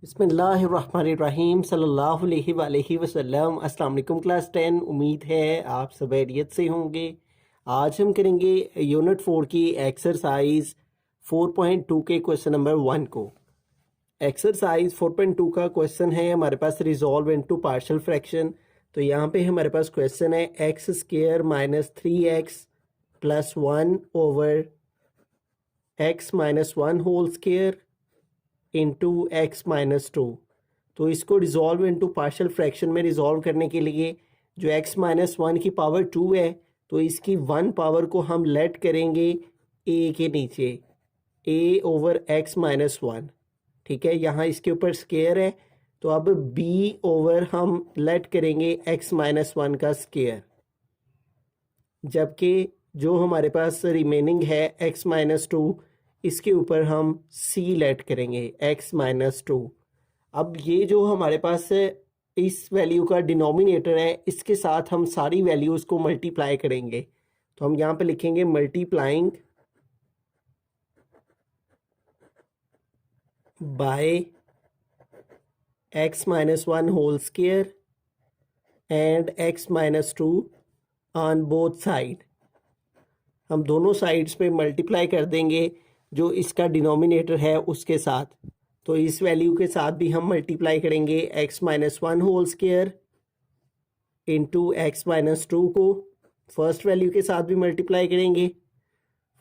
बिस्मिल्लाहिर्रहमानिर्रहीम सल्लल्लाहु अलैहि वसल्लम। अस्सलाम वालेकुम क्लास 10। उम्मीद है आप सब खैरियत से होंगे। आज हम करेंगे यूनिट 4 की एक्सरसाइज 4.2 के क्वेश्चन नंबर 1 को। एक्सरसाइज 4.2 का क्वेश्चन है हमारे पास रिजॉल्व इनटू पार्शियल फ्रैक्शन। तो यहाँ पे हमारे पास क्वेश्चन है x square minus 3x plus 1 over x minus 1 whole square into x minus 2। तो इसको रिजॉल्व इनटू पार्शियल फ्रैक्शन में रिजॉल्व करने के लिए जो एक्स माइनस 1 की पावर 2 है तो इसकी 1 पावर को हम लेट करेंगे ए के नीचे, ए ओवर एक्स माइनस 1। ठीक है, यहाँ इसके ऊपर स्क्वायर है तो अब बी ओवर हम लेट करेंगे एक्स माइनस 1 का स्क्वायर, जबकि जो हमारे पास रिमेनिंग है एक्स माइनस 2 इसके ऊपर हम सी लेट करेंगे एक्स माइनस 2। अब ये जो हमारे पास इस वैल्यू का डिनोमिनेटर है इसके साथ हम सारी वैल्यूज़ को मल्टीप्लाई करेंगे। तो हम यहाँ पे लिखेंगे multiplying by x minus 1 whole square and x minus 2 on both side. हम दोनों साइड्स पे मल्टीप्लाई कर देंगे जो इसका डिनोमिनेटर है उसके साथ। तो इस वैल्यू के साथ भी हम मल्टीप्लाई करेंगे x minus 1 whole square into x minus 2 को फर्स्ट वैल्यू के साथ भी मल्टीप्लाई करेंगे।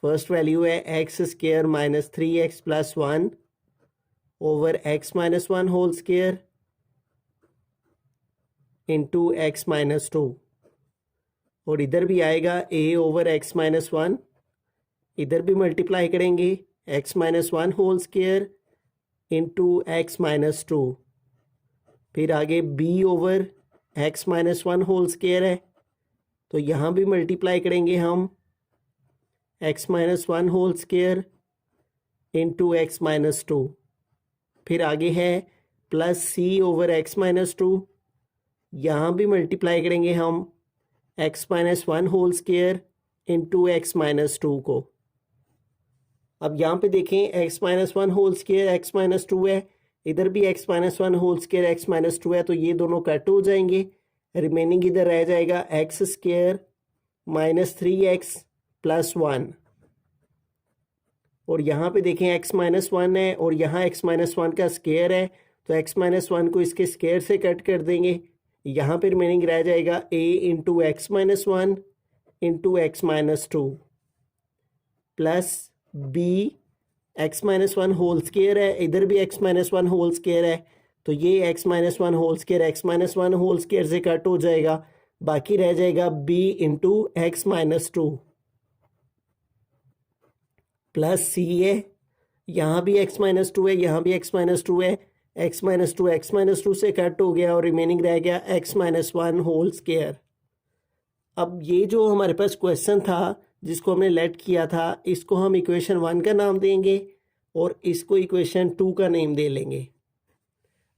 फर्स्ट वैल्यू है x square minus 3x plus 1 over x minus 1 whole square into x minus 2, और इधर भी आएगा a ओवर एक्स माइनस 1, इधर भी मल्टीप्लाई करेंगे x minus 1 whole square into x minus 2। फिर आगे b over x minus 1 whole square है तो यहाँ भी मल्टीप्लाई करेंगे हम x minus 1 whole square into x minus 2। फिर आगे है plus c over x minus 2, यहाँ भी मल्टीप्लाई करेंगे हम x minus 1 whole square into x minus 2 को। अब यहाँ पे देखें x minus 1 whole square x minus 2 है, इधर भी एक्स minus 1 whole square x minus 2 है, तो ये दोनों कट हो जाएंगे। रिमेनिंग इधर रह जाएगा x square minus 3x plus 1, और यहाँ पे देखें एक्स माइनस 1 है और यहाँ एक्स माइनस 1 का स्क्वायर है तो एक्स माइनस 1 को इसके स्क्वायर से कट कर देंगे। यहाँ पे रिमेनिंग रह जाएगा a into x minus 1 into x minus 2 plus b x minus 1 whole square है, इधर भी एक्स माइनस 1 होल स्क्वायर है तो ये x minus 1 whole square x minus 1 whole square से कट हो जाएगा। बाकी रह जाएगा b into x minus 2 plus c है, यहाँ भी एक्स माइनस 2 है, यहाँ भी एक्स माइनस 2 है, एक्स माइनस 2 एक्स माइनस 2 से कट हो गया और रिमेनिंग रह गया एक्स माइनस 1 होल स्क्वायर। अब ये जो हमारे पास क्वेश्चन था जिसको हमने लेट किया था इसको हम इक्वेशन 1 का नाम देंगे और इसको इक्वेशन 2 का नेम दे लेंगे।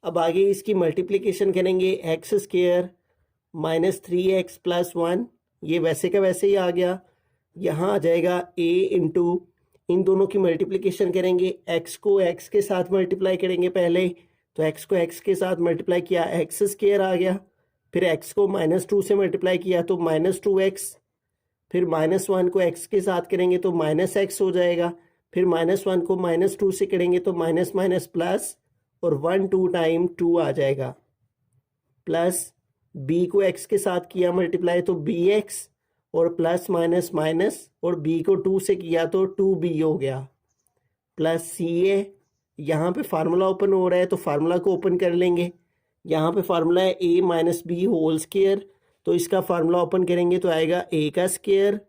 अब आगे इसकी मल्टीप्लिकेशन करेंगे x square minus 3x plus 1, ये वैसे का वैसे ही आ गया। यहाँ आ जाएगा a इंटू इन दोनों की मल्टीप्लिकेशन करेंगे, x को x के साथ मल्टीप्लाई करेंगे पहले, तो x को x के साथ मल्टीप्लाई किया एक्स स्क्वायर आ गया। फिर x को माइनस 2 से मल्टीप्लाई किया तो माइनस 2x, फिर माइनस 1 को x के साथ करेंगे तो माइनस x हो जाएगा, फिर माइनस 1 को माइनस 2 से करेंगे तो माइनस माइनस प्लस और 1 2 टाइम 2 आ जाएगा, प्लस b को x के साथ किया मल्टीप्लाई तो bx और प्लस माइनस माइनस और b को 2 से किया तो 2b हो गया, प्लस c है। यहाँ पे फार्मूला ओपन हो रहा है तो फार्मूला को ओपन कर लेंगे। यहाँ पे फार्मूला है a minus b whole square, तो इसका फार्मूला ओपन करेंगे तो आएगा a का स्क्वायर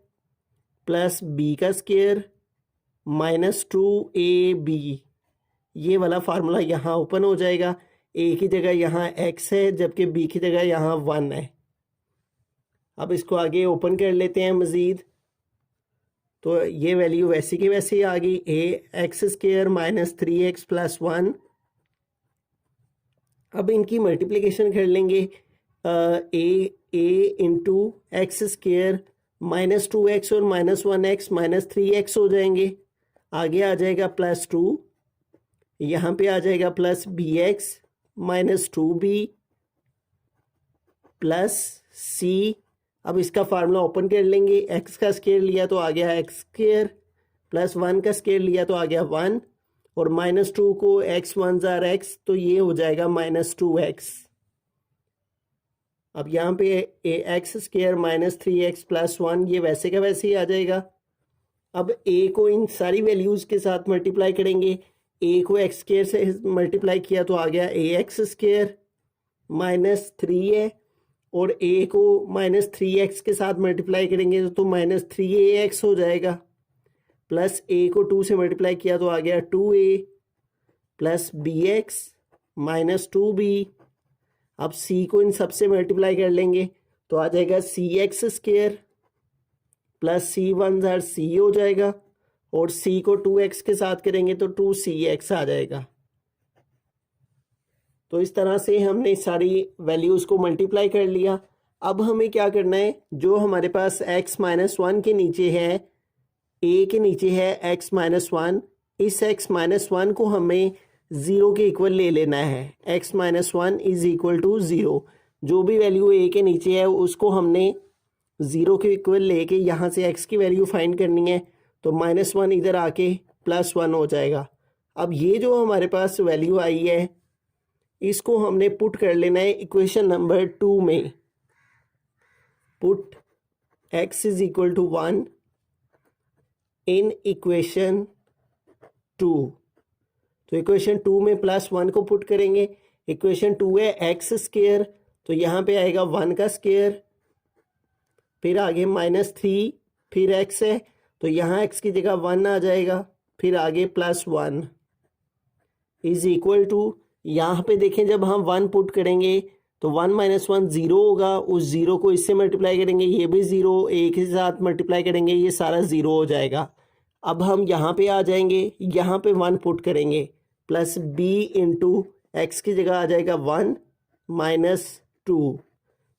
प्लस b का स्क्वायर माइनस 2ab। ये वाला फार्मूला यहाँ ओपन हो जाएगा, a की जगह यहाँ x है जबकि b की जगह यहाँ 1 है। अब इसको आगे ओपन कर लेते हैं मज़ीद, तो ये वैल्यू वैसी की वैसी आ गई, a x square minus 3x plus 1। अब इनकी मल्टीप्लिकेशन कर लेंगे, a into x square minus 2x और माइनस 1x माइनस 3x हो जाएंगे। आगे आ जाएगा प्लस 2 यहाँ पे आ जाएगा plus B x minus 2b plus C. अब इसका फार्मूला ओपन कर लेंगे, एक्स का स्क्वायर लिया तो आ गया एक्स स्क्वायर, प्लस 1 का स्क्वायर लिया तो आ गया 1, और -2 को एक्स 1 जार एक्स, तो ये हो जाएगा -2x। अब यहाँ पे एक्स स्क्वायर -3x प्लस 1, ये वैसे का वैसे ही आ जाएगा। अब a को इन सारी वैल्यूज़ के साथ मल्टीप्लाई करेंगे, a को एक्स स्क्वायर से मल्टीप्लाई किया तो आ गया ax स्क्वायर -3a, और a को -3x के साथ मल्टीप्लाई करेंगे तो -3ax हो जाएगा, प्लस a को 2 से मल्टीप्लाई किया तो आ गया 2a प्लस bx -2b। अब c को इन सब से मल्टीप्लाई कर लेंगे तो आ जाएगा cx square plus c1 jar c हो जाएगा, और c को 2x के साथ करेंगे तो 2cx आ जाएगा। तो इस तरह से हमने सारी वैल्यूज़ को मल्टीप्लाई कर लिया। अब हमें क्या करना है, जो हमारे पास x -1 के नीचे है, a के नीचे है x -1, इस x -1 को हमें 0 के इक्वल ले लेना है। x -1 इज इक्वल टू 0, जो भी वैल्यू a के नीचे है उसको हमने 0 के इक्वल लेके यहाँ से x की वैल्यू फाइंड करनी है, तो -1 इधर आके +1 हो जाएगा। अब ये जो हमारे पास वैल्यू आई है इसको हमने पुट कर लेना है इक्वेशन नंबर 2 में। Put x is equal to 1 in equation 2। तो इक्वेशन 2 में +1 को पुट करेंगे। इक्वेशन 2 है एक्स स्क्वायर, तो यहाँ पे आएगा 1 का स्क्वायर, फिर आगे -3, फिर x है तो यहाँ x की जगह 1 आ जाएगा, फिर आगे +1 इज इक्वल टू, यहाँ पे देखें जब हम 1 पुट करेंगे तो 1 - 1 0 होगा, उस 0 को इससे मल्टीप्लाई करेंगे, ये भी 0, एक के साथ मल्टीप्लाई करेंगे, ये सारा 0 हो जाएगा। अब हम यहाँ पे आ जाएंगे, यहाँ पे 1 पुट करेंगे, प्लस b इंटू एक्स की जगह आ जाएगा 1 -2,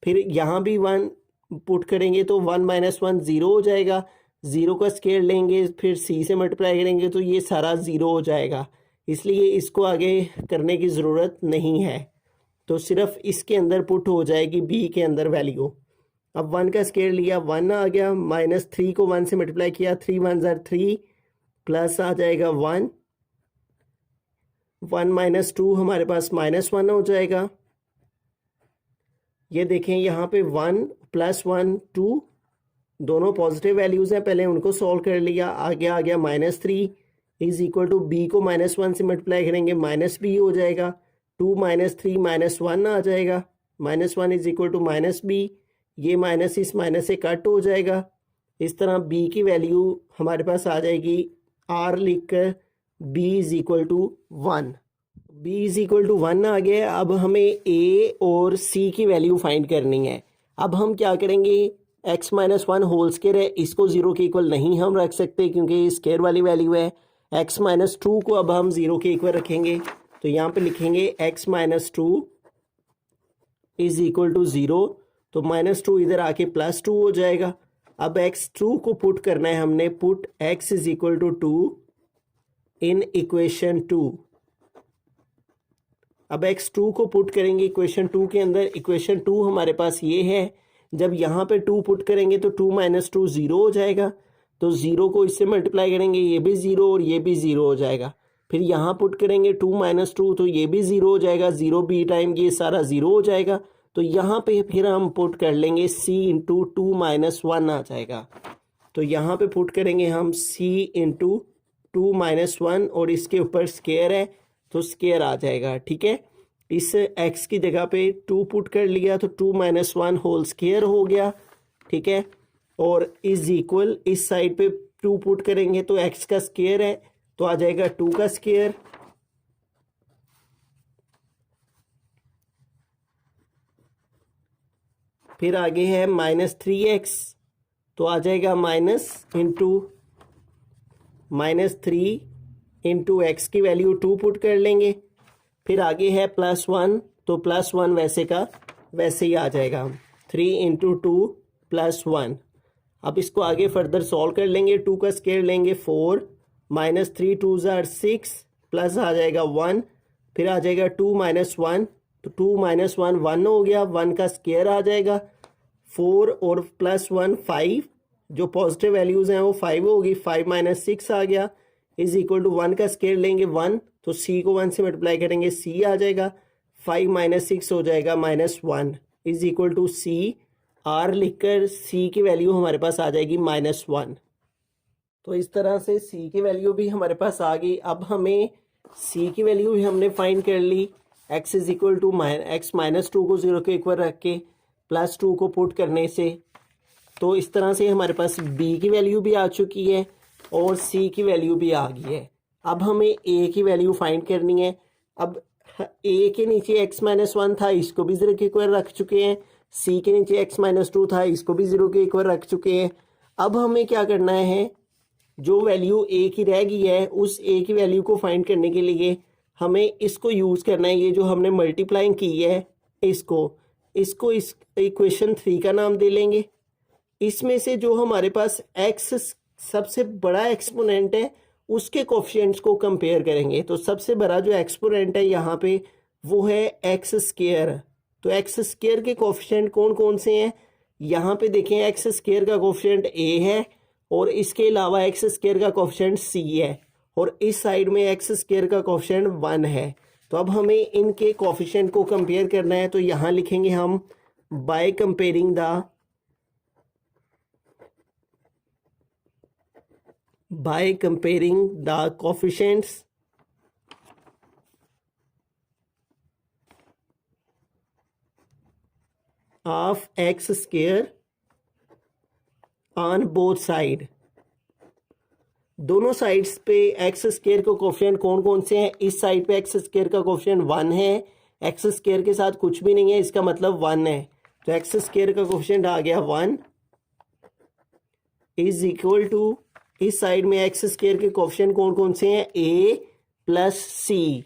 फिर यहाँ भी 1 पुट करेंगे तो 1 - 1 0 हो जाएगा, 0 का स्क्वायर लेंगे फिर c से मल्टीप्लाई करेंगे तो ये सारा 0 हो जाएगा, इसलिए इसको आगे करने की ज़रूरत नहीं है, तो सिर्फ इसके अंदर पुट हो जाएगी b के अंदर वैल्यू। अब 1 का स्क्वायर लिया 1 आ गया, -3 को 1 से मल्टीप्लाई किया, 3 1 जार 3, प्लस आ जाएगा 1 -2 हमारे पास -1 हो जाएगा। ये देखें यहाँ पे 1 +1 2 दोनों पॉजिटिव वैल्यूज़ हैं, पहले उनको सॉल्व कर लिया, आगे आ गया -3 इज इक्वल टू b को -1 से मल्टीप्लाई करेंगे -b हो जाएगा, 2 -3 -1 आ जाएगा, -1 इज इक्वल टू -b, ये माइनस इस माइनस से कट हो जाएगा। इस तरह b की वैल्यू हमारे पास आ जाएगी, r लिख कर b is equal to 1, b is equal to 1 आ गया। अब हमें a और c की वैल्यू फाइंड करनी है। अब हम क्या करेंगे, x -1 होल स्क्वायर है, इसको 0 के इक्वल नहीं हम रख सकते क्योंकि स्क्वायर वाली वैल्यू है। x -2 को अब हम 0 के इक्वल रखेंगे, तो यहाँ पे लिखेंगे x -2 इज इक्वल टू 0, तो -2 इधर आके +2 हो जाएगा। अब x2 को पुट करना है हमने, put x is equal to 2 in equation 2। अब x2 को पुट करेंगे इक्वेशन 2 के अंदर, इक्वेशन 2 हमारे पास ये है, जब यहाँ पे 2 पुट करेंगे तो 2 - 2 0 हो जाएगा, तो 0 को इससे मल्टीप्लाई करेंगे, ये भी 0 और ये भी 0 हो जाएगा, फिर यहाँ पुट करेंगे 2 - 2 तो ये भी 0 हो जाएगा, 0 b टाइम ये सारा 0 हो जाएगा, तो यहाँ पे फिर हम पुट कर लेंगे c इंटू 2 - 1 आ जाएगा, तो यहाँ पे पुट करेंगे हम c इंटू 2 - 1 और इसके ऊपर स्क्वायर है तो स्क्वायर आ जाएगा। ठीक है, इस x की जगह पे 2 पुट कर लिया तो 2 - 1 होल स्क्वायर हो गया। ठीक है, और इज इक्वल इस साइड पे 2 पुट करेंगे तो x का स्क्वायर है तो आ जाएगा 2 का स्क्वायर, फिर आगे है -3x तो आ जाएगा माइनस इंटू -3 इंटू एक्स की वैल्यू 2 पुट कर लेंगे, फिर आगे है +1 तो +1 वैसे का वैसे ही आ जाएगा, 3 इंटू 2 +1। अब इसको आगे फर्दर सॉल्व कर लेंगे, 2 का स्क्वायर लेंगे 4, -3 2 जार 6 प्लस आ जाएगा 1, फिर आ जाएगा 2 माइनस 1, तो 2 माइनस 1 1 हो गया, 1 का स्क्वायर आ जाएगा, 4 और प्लस 1 5, जो पॉजिटिव वैल्यूज़ हैं वो 5 होगी, 5 माइनस 6 आ गया, इज इक्वल टू 1 का स्क्वायर लेंगे 1, तो सी को 1 से मल्टीप्लाई करेंगे, सी आ जाएगा, 5 माइनस 6 हो जाएगा -1, इज इक्वल टू सी। आर लिखकर सी की वैल्यू हमारे पास आ जाएगी -1। तो इस तरह से सी की वैल्यू भी हमारे पास आ गई। अब हमें सी की वैल्यू भी हमने फाइंड कर ली। X is equal to x minus 2 को 0 के इक्वल रख के प्लस 2 को पुट करने से, तो इस तरह से हमारे पास बी की वैल्यू भी आ चुकी है और सी की वैल्यू भी आ गई है। अब हमें ए की वैल्यू फाइंड करनी है। अब ए के नीचे एक्स माइनस 1 था, इसको भी 0 के इक्वल रख चुके हैं। सी के नीचे एक्स माइनस 2 था, इसको भी 0 के इक्वल रख चुके हैं। अब हमें क्या करना है, जो वैल्यू ए की रह गई है उस ए की वैल्यू को फाइंड करने के लिए हमें इसको यूज़ करना है। ये जो हमने मल्टीप्लाइंग की है इसको इस इक्वेशन 3 का नाम दे लेंगे। इसमें से जो हमारे पास एक्स सबसे बड़ा एक्सपोनेंट है उसके कोफिशिएंट्स को कंपेयर करेंगे। तो सबसे बड़ा जो एक्सपोनेंट है यहाँ पे वो है एक्स स्क्वायर। तो एक्स स्क्वायर के कोफिशिएंट कौन कौन से हैं, यहाँ पे देखें, एक्स स्क्वायर का कोफिशिएंट ए है और इसके अलावा एक्स स्क्वायर का कोफिशिएंट सी है और इस साइड में एक्स स्क्वायर का कोफिशिएंट 1 है। तो अब हमें इनके कोफिशिएंट को कंपेयर करना है। तो यहाँ लिखेंगे हम by comparing the coefficients of x square on both side. दोनों साइड्स पे एक्स स्क्वायर का कोफिशिएंट कौन कौन से हैं, इस साइड पे एक्स स्क्वायर का कोफिशिएंट 1 है, एक्स स्क्वायर के साथ कुछ भी नहीं है, इसका मतलब 1 है। तो एक्स स्क्वायर का कोफिशिएंट आ गया 1 इज इक्वल टू, इस साइड में एक्स स्क्वायर के कोफिशिएंट कौन कौन से हैं, ए प्लस सी।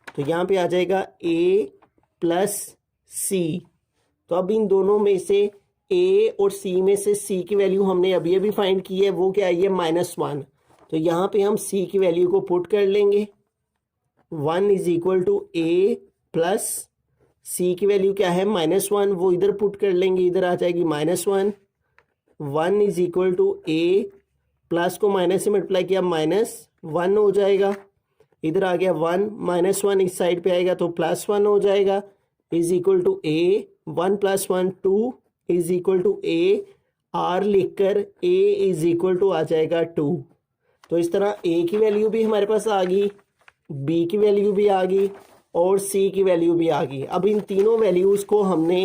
तो यहाँ पे आ जाएगा ए प्लस सी। तो अब इन दोनों में से ए और सी में से सी की वैल्यू हमने अभी फाइंड की है, वो क्या आई है, -1। तो यहाँ पे हम सी की वैल्यू को पुट कर लेंगे। 1 is equal to A plus C की वैल्यू क्या है, -1, वो इधर पुट कर लेंगे, इधर आ जाएगी -1। 1 is equal to A, plus को माइनस से मल्टीप्लाई किया -1 हो जाएगा, इधर आ गया 1, -1 इस साइड पे आएगा तो +1 हो जाएगा, is equal to a, 1 + 1 2 is equal to a. R लिखकर ए इज इक्वल टू आ जाएगा 2। तो इस तरह ए की वैल्यू भी हमारे पास आ गई, बी की वैल्यू भी आ गई और सी की वैल्यू भी आ गई। अब इन तीनों वैल्यूज़ को हमने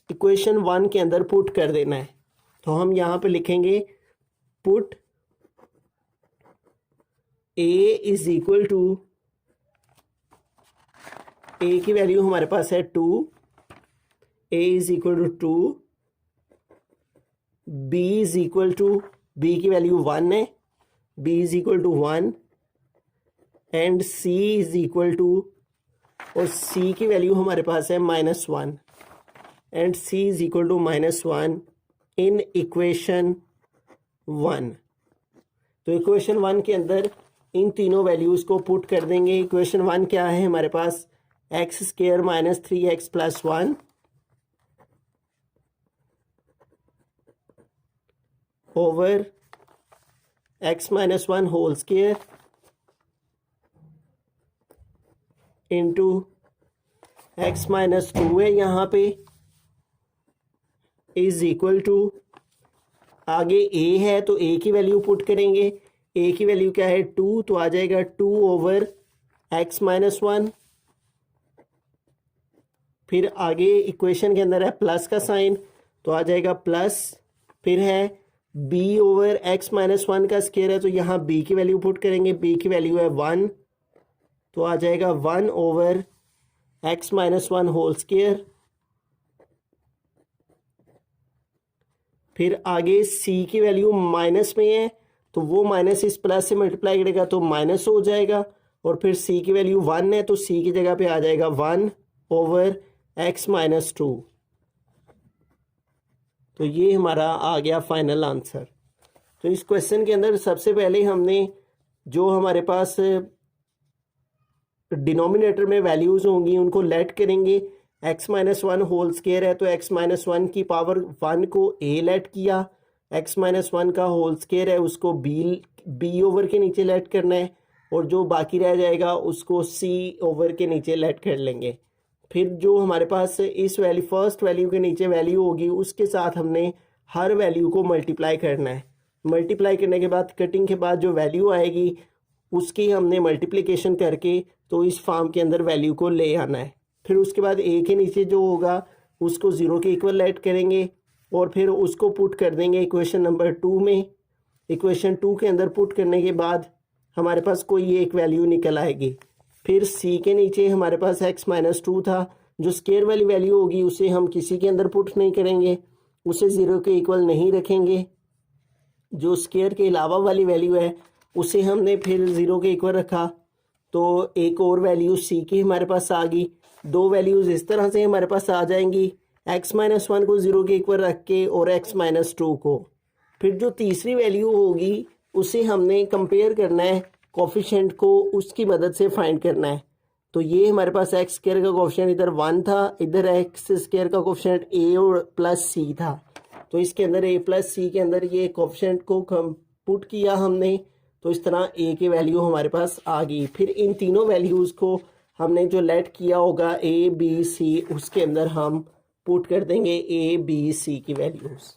इक्वेशन 1 के अंदर पुट कर देना है। तो हम यहाँ पे लिखेंगे put A is equal to, A की वैल्यू हमारे पास है 2, A is equal to 2, B is equal to, B की वैल्यू 1 है, B is equal to 1 and C is equal to, और सी की वैल्यू हमारे पास है -1 and C is equal to -1 in equation 1। तो इक्वेशन 1 के अंदर इन तीनों वैल्यूज़ को पुट कर देंगे। इक्वेशन 1 क्या है हमारे पास, x square -3x + 1 over x - 1 whole square into x - 2 है यहाँ पे, इज इक्वल टू, आगे a है तो a की वैल्यू पुट करेंगे, a की वैल्यू क्या है 2, तो आ जाएगा 2 ओवर x - 1। फिर आगे इक्वेशन के अंदर है प्लस का साइन, तो आ जाएगा प्लस, फिर है b ओवर x - 1 का स्क्वायर है, तो यहाँ b की वैल्यू पुट करेंगे, b की वैल्यू है 1, तो आ जाएगा 1 ओवर x - 1 होल स्क्वायर। फिर आगे c की वैल्यू माइनस में है तो वो माइनस इस प्लस से मल्टीप्लाई करेगा तो माइनस हो जाएगा, और फिर c की वैल्यू 1 है तो c की जगह पे आ जाएगा 1 ओवर x - 2। तो ये हमारा आ गया फाइनल आंसर। तो इस क्वेश्चन के अंदर सबसे पहले हमने जो हमारे पास डिनोमिनेटर में वैल्यूज़ होंगी उनको लेट करेंगे। x minus one whole square है तो x माइनस वन की पावर वन को a लेट किया, x माइनस वन का होल स्केयर है उसको b ओवर के नीचे लेट करना है, और जो बाकी रह जाएगा उसको c ओवर के नीचे लेट कर लेंगे। फिर जो हमारे पास इस वैल्यू फर्स्ट वैल्यू के नीचे वैल्यू होगी उसके साथ हमने हर वैल्यू को मल्टीप्लाई करना है। मल्टीप्लाई करने के बाद कटिंग के बाद जो वैल्यू आएगी उसकी हमने मल्टीप्लिकेशन करके तो इस फॉर्म के अंदर वैल्यू को ले आना है। फिर उसके बाद ए के नीचे जो होगा उसको ज़ीरो के इक्वल ऐड करेंगे और फिर उसको पुट कर देंगे इक्वेशन नंबर 2 में। इक्वेशन 2 के अंदर पुट करने के बाद हमारे पास कोई एक वैल्यू निकल आएगी। फिर सी के नीचे हमारे पास x माइनस टू था, जो स्केयर वाली वैल्यू होगी उसे हम किसी के अंदर पुट नहीं करेंगे, उसे ज़ीरो के इक्वल नहीं रखेंगे। जो स्केयर के अलावा वाली वैल्यू है उसे हमने फिर ज़ीरो के इक्वल रखा तो एक और वैल्यू सी की हमारे पास आ गई। दो वैल्यूज़ इस तरह से हमारे पास आ जाएंगी, x माइनस वन को ज़ीरो के इक्वल रख के और x माइनस टू को। फिर जो तीसरी वैल्यू होगी उसे हमने कंपेयर करना है, कोफिशिएंट को उसकी मदद से फाइंड करना है। तो ये हमारे पास एक्स स्क्वायर का कोफिशिएंट इधर 1 था, इधर एक्स स्क्वायर का कोफिशिएंट a और प्लस c था। तो इसके अंदर a प्लस c के अंदर ये कोफिशिएंट को पुट किया हमने, तो इस तरह a की वैल्यू हमारे पास आ गई। फिर इन तीनों वैल्यूज़ को हमने जो लेट किया होगा a b c उसके अंदर हम पुट कर देंगे a b c की वैल्यूज़।